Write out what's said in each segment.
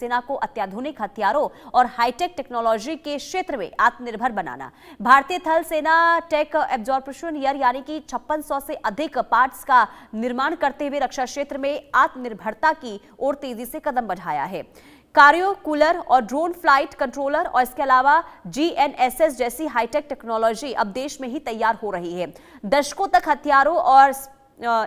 सेना को अत्याधुनिक हथियारों और हाईटेक टेक्नोलॉजी के क्षेत्र में आत्मनिर्भर बनाना। भारतीय थल सेना टेक एब्जॉर्प्शन ईयर यानी कि 5600 से अधिक पार्ट्स का निर्माण करते हुए रक्षा क्षेत्र में आत्मनिर्भरता की ओर तेजी से कदम बढ़ाया है। कार्यो कूलर और ड्रोन फ्लाइट कंट्रोलर और इसके अलावा GNSS जैसी हाईटेक टेक्नोलॉजी अब देश में ही तैयार हो रही है। दशकों तक हथियारों और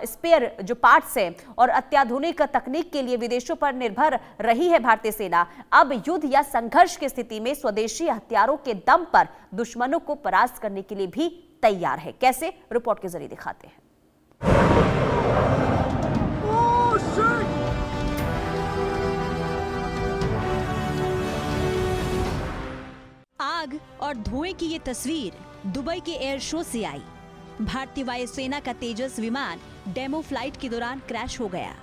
स्पेयर जो पार्ट्स हैं और अत्याधुनिक तकनीक के लिए विदेशों पर निर्भर रही है भारतीय सेना, अब युद्ध या संघर्ष की स्थिति में स्वदेशी हथियारों के दम पर दुश्मनों को परास्त करने के लिए भी तैयार है। कैसे, रिपोर्ट के जरिए दिखाते हैं। आग और धुएं की ये तस्वीर दुबई के एयर शो से आई। भारतीय वायुसेना का तेजस विमान डेमो फ्लाइट के दौरान क्रैश हो गया।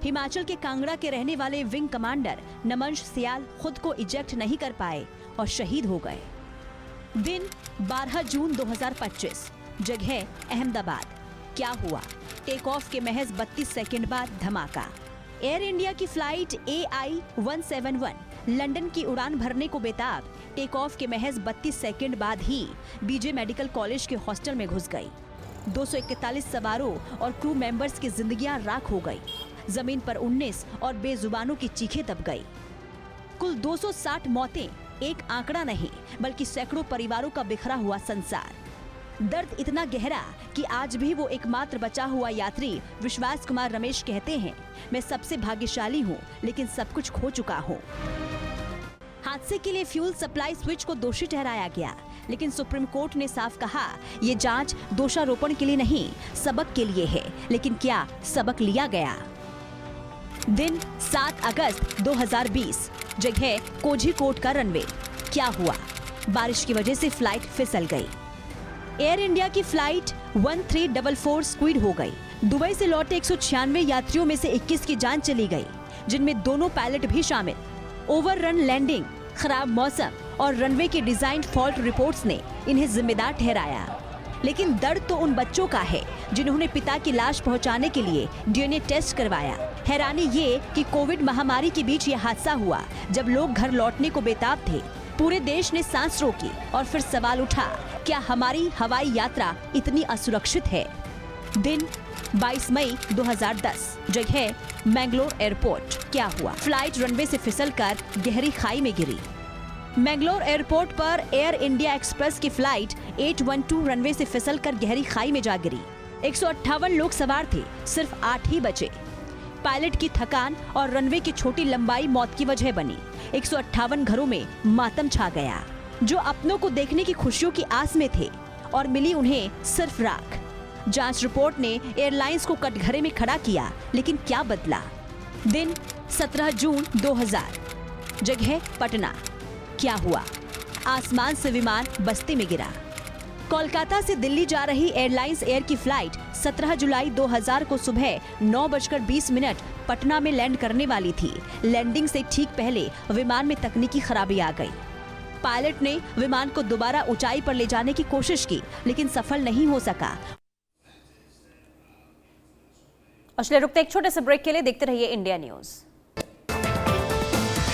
हिमाचल के कांगड़ा के रहने वाले विंग कमांडर नमंश सियाल खुद को इजेक्ट नहीं कर पाए और शहीद हो गए। दिन 12 जून 2025, जगह अहमदाबाद। क्या हुआ? टेक ऑफ के महज 32 सेकंड बाद धमाका। एयर इंडिया की फ्लाइट AI-171 लंदन की उड़ान भरने को बेताब टेक ऑफ के महज 32 सेकंड बाद ही बीजे मेडिकल कॉलेज के हॉस्टल में घुस गई। 241 सवारों और क्रू मेंबर्स की जिंदगियां राख हो गई। जमीन पर 19 और बेजुबानों की चीखें दब गई। कुल 260 मौतें एक आंकड़ा नहीं बल्कि सैकड़ों परिवारों का बिखरा हुआ संसार। दर्द इतना गहरा कि आज भी वो एकमात्र बचा हुआ यात्री विश्वास कुमार रमेश कहते हैं, मैं सबसे भाग्यशाली हूँ लेकिन सब कुछ खो चुका हूँ। हादसे के लिए फ्यूल सप्लाई स्विच को दोषी ठहराया गया, लेकिन सुप्रीम कोर्ट ने साफ कहा ये जांच दोषारोपण के लिए नहीं सबक के लिए है। लेकिन क्या सबक लिया गया? दिन 7 अगस्त 2020, जगह कोझीकोड का रनवे। क्या हुआ? बारिश की वजह से फ्लाइट फिसल गई। एयर इंडिया की फ्लाइट 1344 स्क्विड हो गई। दुबई से लौटे 196 यात्रियों में से 21 की जान चली गई, जिनमें दोनों पायलट भी शामिल। ओवररन लैंडिंग, खराब मौसम और रनवे के डिजाइन फॉल्ट रिपोर्ट्स ने इन्हें जिम्मेदार ठहराया। लेकिन दर्द तो उन बच्चों का है जिन्होंने पिता की लाश पहुंचाने के लिए DNA टेस्ट करवाया। हैरानी ये कि कोविड महामारी के बीच ये हादसा हुआ जब लोग घर लौटने को बेताब थे। पूरे देश ने सांस रोकी और फिर सवाल उठा, क्या हमारी हवाई यात्रा इतनी असुरक्षित है? दिन 22 मई 2010, जगह मैंगलोर एयरपोर्ट। क्या हुआ? फ्लाइट रनवे से फिसलकर गहरी खाई में गिरी। मैंगलोर एयरपोर्ट पर एयर इंडिया एक्सप्रेस की फ्लाइट 812 रनवे से फिसलकर गहरी खाई में जा गिरी। 158 लोग सवार थे, सिर्फ 8 ही बचे। पायलट की थकान और रनवे की छोटी लंबाई मौत की वजह बनी। 158 घरों में मातम छा गया, जो अपनों को देखने की खुशियों की आस में थे और मिली उन्हें सिर्फ राख। जांच रिपोर्ट ने एयरलाइंस को कटघरे में खड़ा किया, लेकिन क्या बदला? दिन 17 जून 2000, जगह पटना। क्या हुआ? आसमान से विमान बस्ती में गिरा। कोलकाता से दिल्ली जा रही एयरलाइंस एयर की फ्लाइट 17 जुलाई 2000 को सुबह 9:20 पटना में लैंड करने वाली थी। लैंडिंग से ठीक पहले विमान में तकनीकी खराबी आ गई। पायलट ने विमान को दोबारा ऊंचाई पर ले जाने की कोशिश की, लेकिन सफल नहीं हो सका। और चलिए रुकते एक छोटे से ब्रेक के लिए, देखते रहिए इंडिया न्यूज।